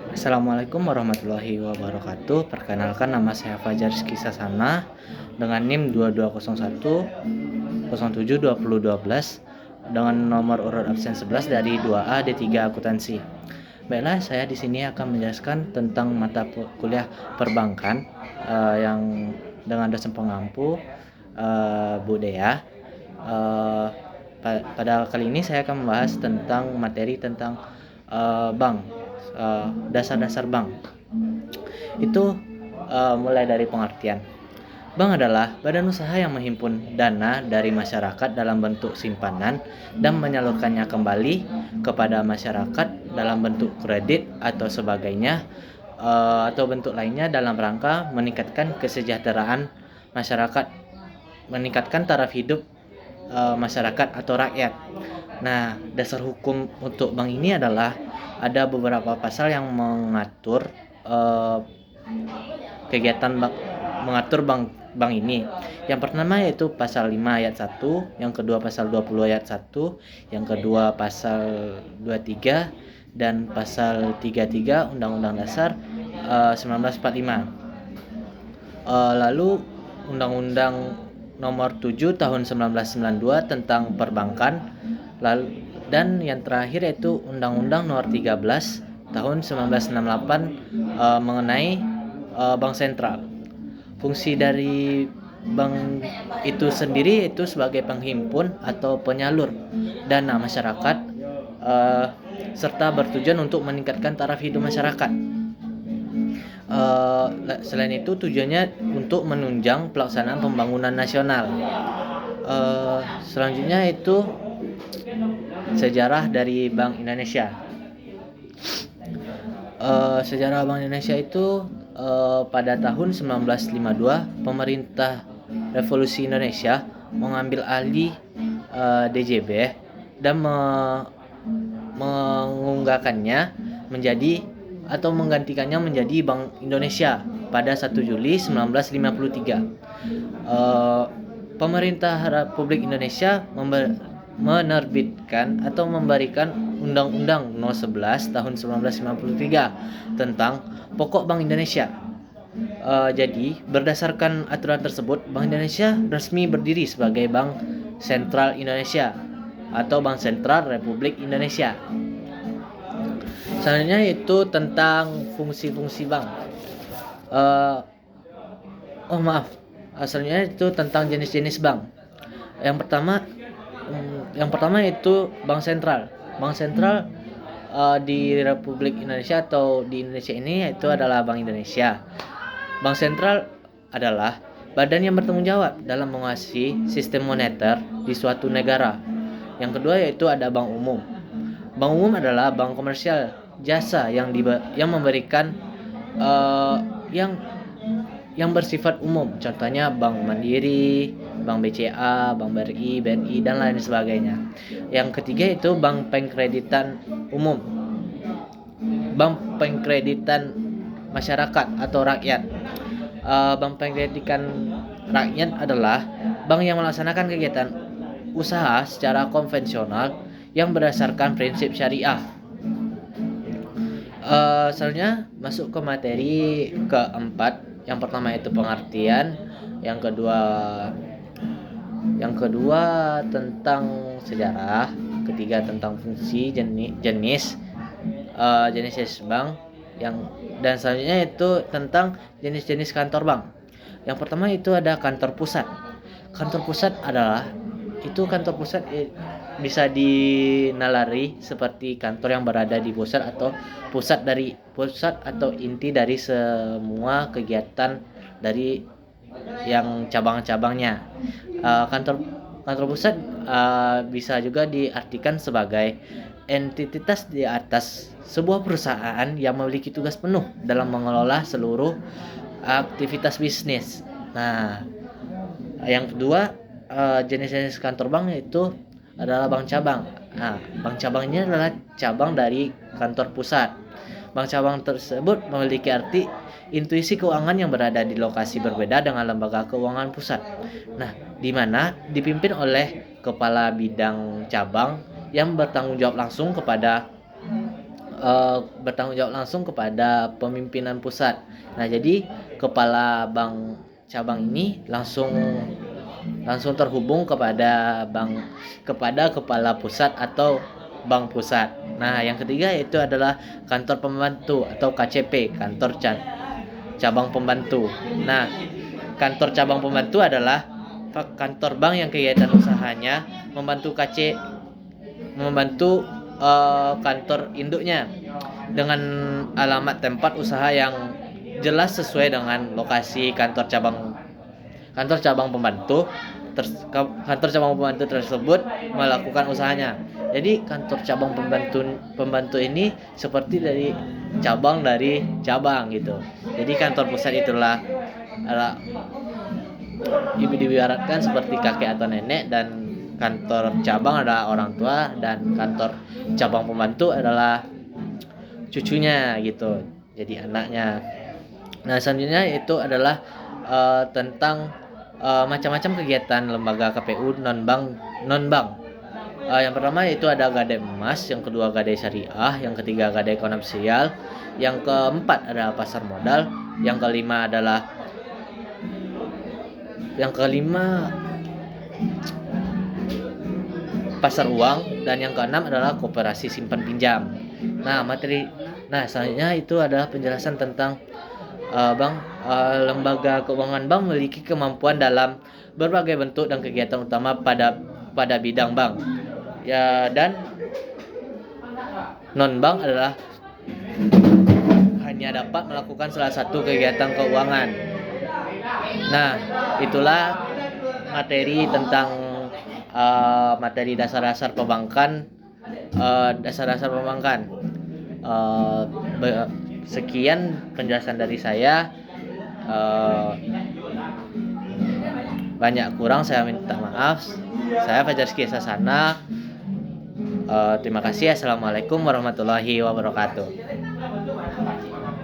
Assalamualaikum warahmatullahi wabarakatuh. Perkenalkan, nama saya Fajar Rizky Sasana dengan NIM 2201072012 dengan nomor urut absen 11 dari 2A D3 Akuntansi. Baiklah, saya di sini akan menjelaskan tentang mata kuliah perbankan yang dengan dosen pengampu Bu Dea. Pada kali ini saya akan membahas tentang materi tentang bank, dasar-dasar bank. Itu mulai dari pengertian. Bank adalah badan usaha yang menghimpun dana dari masyarakat dalam bentuk simpanan dan menyalurkannya kembali kepada masyarakat dalam bentuk kredit atau sebagainya, atau bentuk lainnya dalam rangka meningkatkan kesejahteraan masyarakat, meningkatkan taraf hidup masyarakat atau rakyat. Nah, dasar hukum untuk bank ini adalah ada beberapa pasal yang mengatur kegiatan bank, mengatur bank ini. Yang pertama yaitu pasal 5 ayat 1, yang kedua pasal 20 ayat 1, yang kedua pasal 23 dan pasal 33 Undang-Undang Dasar 1945. Lalu Undang-Undang Nomor 7 Tahun 1992 tentang perbankan, lalu dan yang terakhir yaitu Undang-Undang Nomor 13 Tahun 1968 mengenai bank sentral. Fungsi dari bank itu sendiri itu sebagai penghimpun atau penyalur dana masyarakat, serta bertujuan untuk meningkatkan taraf hidup masyarakat. Selain itu tujuannya untuk menunjang pelaksanaan pembangunan nasional. Selanjutnya itu sejarah dari Bank Indonesia. Sejarah Bank Indonesia itu pada tahun 1952 pemerintah Revolusi Indonesia mengambil alih DJB dan menggantikannya menjadi Bank Indonesia pada 1 Juli 1953. Pemerintah Republik Indonesia menerbitkan atau memberikan Undang-Undang Nomor 11 Tahun 1953 tentang Pokok Bank Indonesia. Jadi berdasarkan aturan tersebut, Bank Indonesia resmi berdiri sebagai Bank Sentral Indonesia atau Bank Sentral Republik Indonesia. Selanjutnya itu tentang fungsi-fungsi bank. Selanjutnya itu tentang jenis-jenis bank. Yang pertama itu bank sentral. Bank sentral di Republik Indonesia atau di Indonesia ini yaitu adalah Bank Indonesia. Bank sentral adalah badan yang bertanggung jawab dalam menguasai sistem moneter di suatu negara. Yang kedua yaitu ada bank umum. Bank umum adalah bank komersial jasa yang memberikan yang bersifat umum. Contohnya Bank Mandiri, Bank BCA, Bank BRI, BNI dan lain sebagainya. Yang ketiga itu bank pengkreditan umum. Bank pengkreditan masyarakat atau rakyat. Bank pengkreditan rakyat adalah bank yang melaksanakan kegiatan usaha secara konvensional yang berdasarkan prinsip syariah. Selanjutnya masuk ke materi keempat. Yang pertama itu pengertian, yang kedua tentang sejarah, ketiga tentang fungsi, jenis bank, dan selanjutnya itu tentang jenis-jenis kantor bank. Yang pertama itu ada kantor pusat. Kantor pusat bisa dinalari seperti kantor yang berada di pusat atau pusat atau inti dari semua kegiatan dari yang cabang-cabangnya. Kantor pusat bisa juga diartikan sebagai entitas di atas sebuah perusahaan yang memiliki tugas penuh dalam mengelola seluruh aktivitas bisnis. Nah, yang kedua jenis-jenis kantor bank itu adalah bank cabang. Nah, bank cabangnya adalah cabang dari kantor pusat. Bank cabang tersebut memiliki arti intuisi keuangan yang berada di lokasi berbeda dengan lembaga keuangan pusat. Nah, di mana dipimpin oleh kepala bidang cabang yang bertanggung jawab langsung kepada bertanggung jawab langsung kepada pemimpinan pusat. Nah, jadi kepala bank cabang ini langsung terhubung kepada kepala pusat atau bank pusat. Nah, yang ketiga itu adalah kantor pembantu atau KCP, kantor cabang pembantu. Nah, kantor cabang pembantu adalah kantor bank yang kegiatan usahanya membantu kantor induknya dengan alamat tempat usaha yang jelas sesuai dengan lokasi kantor cabang pembantu tersebut melakukan usahanya. Jadi kantor cabang pembantu ini seperti dari cabang gitu. Jadi kantor pusat itulah ibu diibaratkan seperti kakek atau nenek, dan kantor cabang adalah orang tua, dan kantor cabang pembantu adalah cucunya gitu, jadi anaknya. Nah, selanjutnya itu adalah tentang macam-macam kegiatan lembaga KPU non bank. Yang pertama itu ada Gadai Emas, yang kedua Gadai Syariah, yang ketiga Gadai Komersial, yang keempat adalah pasar modal, yang kelima pasar uang, dan yang keenam adalah koperasi simpan pinjam. Nah, selanjutnya itu adalah penjelasan tentang lembaga keuangan bank memiliki kemampuan dalam berbagai bentuk dan kegiatan utama pada bidang bank. Ya, dan non bank adalah hanya dapat melakukan salah satu kegiatan keuangan. Nah, itulah materi tentang materi dasar-dasar perbankan. Sekian penjelasan dari saya. Banyak kurang saya minta maaf. Saya Fajar Rizky Sasana. Terima kasih. Assalamualaikum warahmatullahi wabarakatuh.